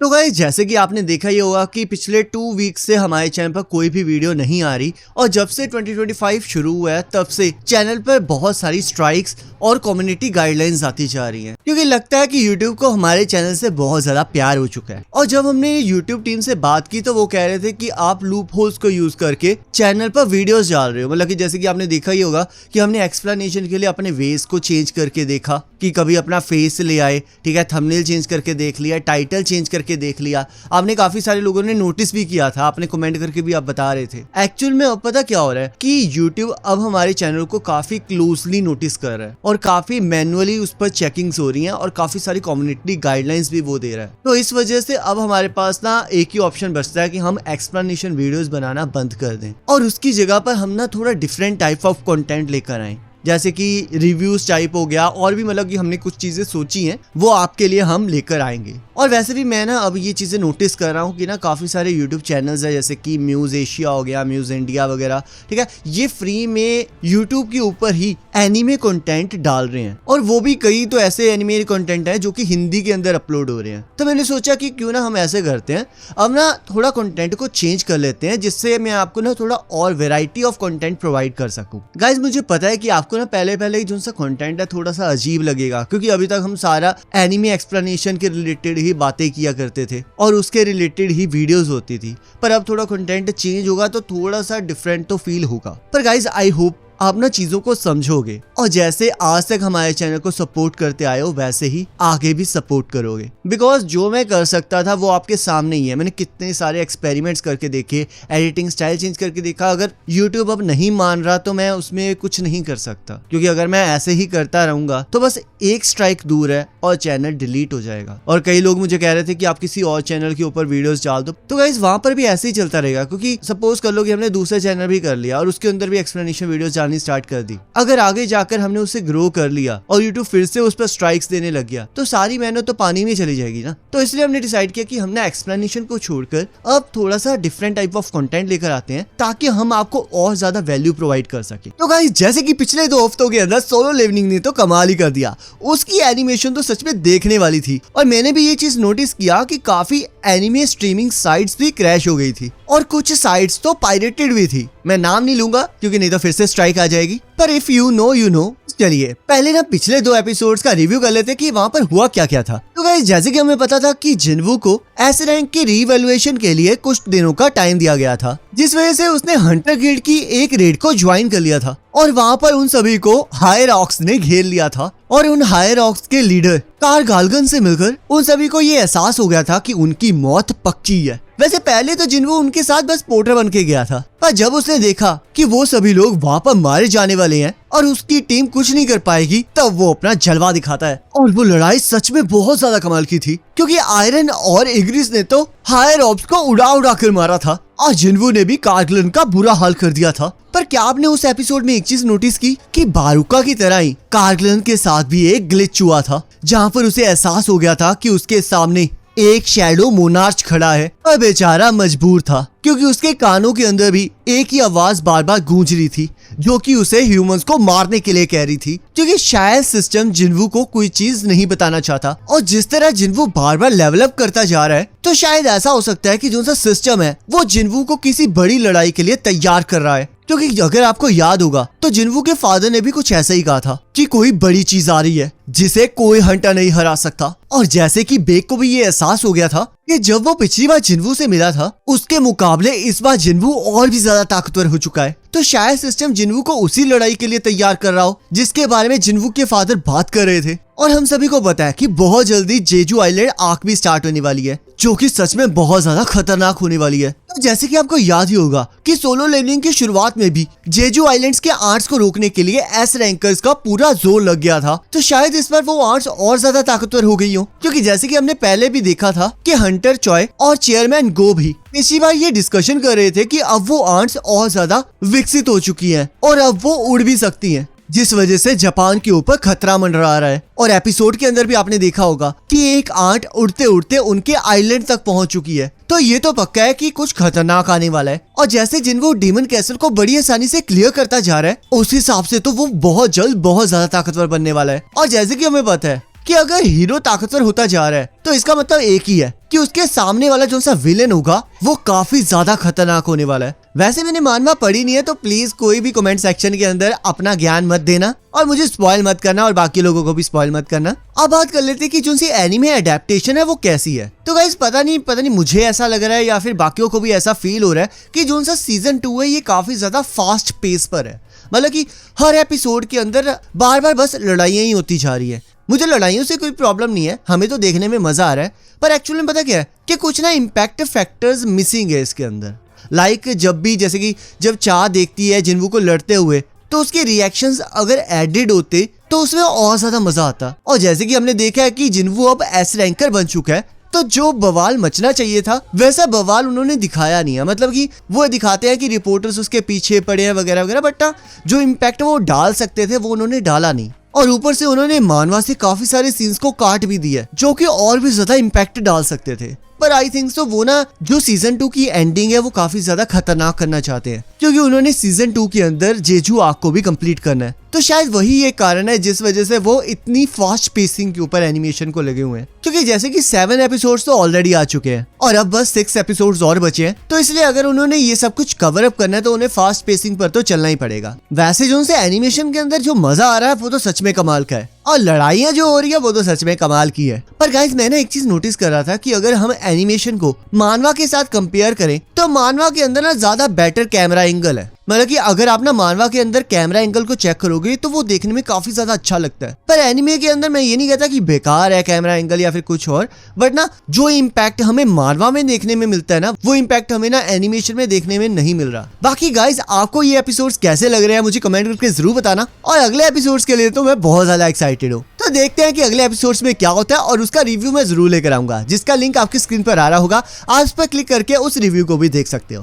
तो गाइस जैसे कि आपने देखा ही होगा कि पिछले 2 वीक से हमारे चैनल पर कोई भी वीडियो नहीं आ रही और जब से 2025 शुरू हुआ है तब से चैनल पर बहुत सारी स्ट्राइक्स और कम्युनिटी गाइडलाइंस आती जा रही हैं, क्योंकि लगता है कि YouTube को हमारे चैनल से बहुत ज्यादा प्यार हो चुका है। और जब हमने YouTube टीम से बात की तो वो कह रहे थे कि आप लूप होल्स को यूज करके चैनल पर वीडियोस डाल रहे हो। मतलब कि जैसे कि आपने देखा ही होगा कि हमने एक्सप्लेनेशन के लिए अपने वेस को चेंज करके देखा कि कभी अपना फेस ले आए, ठीक है, थंबनेल चेंज करके देख लिया, टाइटल चेंज करके देख लिया। आपने काफी सारे लोगों ने नोटिस भी किया था, आपने कमेंट करके भी आप बता रहे थे। एक्चुअल में अब पता क्या हो रहा है कि YouTube अब हमारे चैनल को काफी क्लोजली नोटिस कर रहा है और काफी मैनुअली उस पर चेकिंग्स हो रही हैं और काफी सारी कम्युनिटी गाइडलाइंस भी वो दे रहा है। तो इस वजह से अब हमारे पास ना एक ही ऑप्शन बचता है कि हम एक्सप्लेनेशन वीडियोस बनाना बंद कर दें और उसकी जगह पर हम ना थोड़ा डिफरेंट टाइप ऑफ कंटेंट लेकर आए, जैसे कि रिव्यूज टाइप हो गया और भी मतलब कि हमने कुछ चीजें सोची हैं वो आपके लिए हम लेकर आएंगे। और वैसे भी मैं ना अब ये चीजें नोटिस कर रहा हूँ कि ना काफी सारे YouTube चैनल्स है जैसे कि म्यूज एशिया हो गया, म्यूज इंडिया वगैरह, ठीक है, ये फ्री में YouTube के ऊपर ही एनिमे कंटेंट डाल रहे हैं और वो भी कई तो ऐसे एनिमे कंटेंट है जो कि हिंदी के अंदर अपलोड हो रहे हैं। तो मैंने सोचा कि क्यों ना हम ऐसे करते हैं, अब ना थोड़ा कंटेंट को चेंज कर लेते हैं जिससे मैं आपको ना थोड़ा और वेराइटी ऑफ कंटेंट प्रोवाइड कर सकूं। गाइस मुझे पता है कि आपको ना पहले जो सा कंटेंट है थोड़ा सा अजीब लगेगा, क्योंकि अभी तक हम सारा एनिमे एक्सप्लेनेशन के रिलेटेड ही बातें किया करते थे और उसके रिलेटेड ही वीडियोस होती थी। पर अब थोड़ा कंटेंट चेंज होगा तो थोड़ा सा डिफरेंट तो फील होगा। पर गाइस आई होप आप ना चीजों को समझोगे और जैसे आज तक हमारे चैनल को सपोर्ट करते आए हो वैसे ही आगे भी सपोर्ट करोगे, बिकॉज जो मैं कर सकता था वो आपके सामने ही है। मैंने कितने सारे एक्सपेरिमेंट्स करके देखे, एडिटिंग स्टाइल चेंज करके देखा। अगर YouTube अब नहीं मान रहा तो मैं उसमें कुछ नहीं कर सकता, क्योंकि अगर मैं ऐसे ही करता रहूंगा तो बस एक स्ट्राइक दूर है और चैनल डिलीट हो जाएगा। और कई लोग मुझे कह रहे थे कि आप किसी और चैनल के ऊपर वीडियोस डाल दो, तो गाइस वहां पर भी ऐसे ही चलता रहेगा, क्योंकि सपोज कर लो कि हमने दूसरे चैनल भी कर लिया और उसके अंदर भी एक्सप्लेनेशन वीडियोस स्टार्ट कर दी। अगर आगे जाकर हमने उसे ग्रो कर लिया और YouTube फिर से उस पर स्ट्राइक्स देने लग गया तो सारी मेहनत तो पानी में चली जाएगी ना। तो इसलिए हमने डिसाइड किया कि हमने एक्सप्लेनेशन को छोड़कर अब थोड़ा सा डिफरेंट टाइप ऑफ कंटेंट लेकर आते हैं ताकि हम आपको और ज्यादा वैल्यू प्रोवाइड कर सके। तो गाइस जैसे कि पिछले 2 हफ्तों के अंदर सोलो लेवलिंग ने तो कमाल ही कर दिया, उसकी एनिमेशन तो सच में देखने वाली थी। और मैंने भी ये चीज नोटिस किया कि काफी एनिमे स्ट्रीमिंग साइट्स भी क्रैश हो गई थी और कुछ साइट्स तो पायरेटेड भी थी। मैं नाम नहीं लूंगा क्योंकि नहीं तो फिर से स्ट्राइक आ जाएगी, पर if you know you know. चलिए पहले ना पिछले 2 एपिसोड्स का रिव्यू कर लेते कि वहाँ पर हुआ क्या क्या था। तो गाइस जैसे कि हमें पता था कि जिन्वू को एस रैंक के रीवैल्यूएशन के लिए कुछ दिनों का टाइम दिया गया था, जिस वजह से उसने हंटर गिल्ड की एक रेड को ज्वाइन कर लिया था और वहाँ पर उन सभी को हायर ऑक्स ने घेर लिया था। और उन हायर ऑक्स के लीडर कार गालगन से मिलकर उन सभी को ये एहसास हो गया था कि उनकी मौत पक्की है। वैसे पहले तो जिन्वू उनके साथ बस पोर्टर बन के गया था, पर जब उसने देखा कि वो सभी लोग वहाँ पर मारे जाने वाले हैं और उसकी टीम कुछ नहीं कर पाएगी, तब वो अपना जलवा दिखाता है। और वो लड़ाई सच में बहुत ज्यादा कमाल की थी, क्योंकि आयरन और इग्रिस ने तो हायर ऑप्स को उड़ा कर मारा था और जिन्वू ने भी कारगलन का बुरा हाल कर दिया था। पर क्या आपने उस एपिसोड में एक चीज नोटिस की कि बारूका की तरह ही कारगलन के साथ भी एक ग्लिच हुआ था, जहाँ पर उसे एहसास हो गया था कि उसके सामने एक शैडो मोनार्च खड़ा है और बेचारा मजबूर था, क्योंकि उसके कानों के अंदर भी एक ही आवाज बार बार गूंज रही थी जो कि उसे ह्यूमंस को मारने के लिए कह रही थी, क्योंकि शायद सिस्टम जिन्वू को कोई चीज नहीं बताना चाहता। और जिस तरह जिन्वू बार बार लेवल अप करता जा रहा है तो शायद ऐसा हो सकता है कि जो सा सिस्टम है वो जिन्वू को किसी बड़ी लड़ाई के लिए तैयार कर रहा है। क्योंकि अगर आपको याद होगा तो जिन्वू के फादर ने भी कुछ ऐसा ही कहा था कि कोई बड़ी चीज आ रही है जिसे कोई हंटर नहीं हरा सकता। और जैसे कि बेक को भी ये एहसास हो गया था कि जब वो पिछली बार जिन्वू से मिला था उसके मुकाबले इस बार जिन्वू और भी ज्यादा ताकतवर हो चुका है, तो शायद सिस्टम जिन्वू को उसी लड़ाई के लिए तैयार कर रहा हो जिसके बारे में जिन्वू के फादर बात कर रहे थे। और हम सभी को पता है कि बहुत जल्दी जेजू आइलैंड आर्क भी स्टार्ट होने वाली है, जो कि सच में बहुत ज्यादा खतरनाक होने वाली है। तो जैसे कि आपको याद ही होगा कि सोलो लेवलिंग की शुरुआत में भी जेजू आइलैंड्स के आर्ट्स को रोकने के लिए एस रैंकर्स का पूरा जोर लग गया था, तो शायद इस बार वो आर्ट्स और ज्यादा ताकतवर हो गई हो, क्योंकि जैसे कि हमने पहले भी देखा था कि हंटर चॉय और चेयरमैन गो भी पिछली बार ये डिस्कशन कर रहे थे कि अब वो आर्ट्स और ज्यादा विकसित हो चुकी हैं और अब वो उड़ भी सकती हैं, जिस वजह से जापान के ऊपर खतरा मंडरा रहा है। और एपिसोड के अंदर भी आपने देखा होगा कि एक आंट उड़ते उड़ते उनके आइलैंड तक पहुंच चुकी है, तो ये तो पक्का है कि कुछ खतरनाक आने वाला है। और जैसे जिन्वू डीमन कैसल को बड़ी आसानी से क्लियर करता जा रहा है, उस हिसाब से तो वो बहुत जल्द बहुत ज्यादा ताकतवर बनने वाला है। और जैसे कि हमें पता है कि अगर हीरो ताकतवर होता जा रहा है तो इसका मतलब एक ही है कि उसके सामने वाला जो सा विलेन होगा वो काफी ज्यादा खतरनाक होने वाला है। वैसे मैंने मानवा पढ़ी नहीं है तो प्लीज कोई भी कमेंट सेक्शन के अंदर अपना ज्ञान मत देना और मुझे स्पॉइल मत करना और बाकी लोगों को भी स्पॉइल मत करना। अब बात कर लेते हैं कि जो सी एनिमे एडेप्टेशन है वो कैसी है। तो गाइस पता नहीं मुझे ऐसा लग रहा है या फिर बाकियों को भी ऐसा फील हो रहा है कि जो सा सीजन 2 है ये काफी ज्यादा फास्ट पेस पर है। मतलब कि हर एपिसोड के अंदर बार बार बस लड़ाइयां ही होती जा रही है। मुझे लड़ाइयों से कोई प्रॉब्लम नहीं है, हमें तो देखने में मजा आ रहा है, पर एक्चुअली में पता क्या है कि कुछ ना इम्पैक्ट फैक्टर्स मिसिंग है इसके अंदर। लाइक जब भी जैसे कि जब चा देखती है जिन्वू को लड़ते हुए तो उसके रिएक्शंस अगर एडिड होते तो उसमें और ज्यादा मजा आता। और जैसे कि हमने देखा है कि जिन्वू अब एस रैंकर बन चुका है तो जो बवाल मचना चाहिए था वैसा बवाल उन्होंने दिखाया नहीं है। मतलब कि वो दिखाते हैं कि रिपोर्टर्स उसके पीछे पड़े हैं वगैरह वगैरह, बट जो इम्पैक्ट वो डाल सकते थे वो उन्होंने डाला नहीं। और ऊपर से उन्होंने मानवा से काफी सारे सीन्स को काट भी दिया जो कि और भी ज्यादा इम्पैक्ट डाल सकते थे। पर आई थिंक सो वो ना जो सीजन 2 की एंडिंग है वो काफी ज्यादा खतरनाक करना चाहते हैं क्योंकि उन्होंने सीजन 2 के अंदर जेजू आर्क को भी कंप्लीट करना है। तो शायद वही एक कारण है जिस वजह से वो इतनी फास्ट पेसिंग के ऊपर एनिमेशन को लगे हुए हैं, क्योंकि जैसे कि 7 एपिसोड्स तो ऑलरेडी आ चुके हैं और अब बस 6 एपिसोड्स और बचे हैं। तो इसलिए अगर उन्होंने ये सब कुछ कवर अप करना है तो उन्हें फास्ट पेसिंग पर तो चलना ही पड़ेगा। वैसे जो उनसे एनिमेशन के अंदर जो मजा आ रहा है वो तो सच में कमाल का है और लड़ाइयां जो हो रही है वो तो सच में कमाल की है। पर गाइस मैंने एक चीज नोटिस कर रहा था कि अगर हम एनिमेशन को मानवा के साथ कंपेयर करें तो मानवा के अंदर ना ज्यादा बेटर कैमरा एंगल है। मतलब कि अगर आप ना मानवा के अंदर कैमरा एंगल को चेक करोगे तो वो देखने में काफी ज्यादा अच्छा लगता है। पर एनिमे के अंदर मैं ये नहीं कहता कि बेकार है कैमरा एंगल या फिर कुछ और, बट ना जो इम्पैक्ट हमें मानवा में देखने में मिलता है ना वो इम्पैक्ट हमें ना एनिमेशन में देखने में नहीं मिल रहा। बाकी गाइस आपको ये एपिसोड्स कैसे लग रहे हैं मुझे कमेंट करके जरूर बताना और अगले एपिसोड्स के लिए तो मैं बहुत ज्यादा एक्साइटेड हूँ। तो देखते हैं कि अगले एपिसोड्स में क्या होता है और उसका रिव्यू मैं जरूर लेकर आऊंगा जिसका लिंक आपकी स्क्रीन पर आ रहा होगा। आप उस पर क्लिक करके उस रिव्यू को भी देख सकते हो।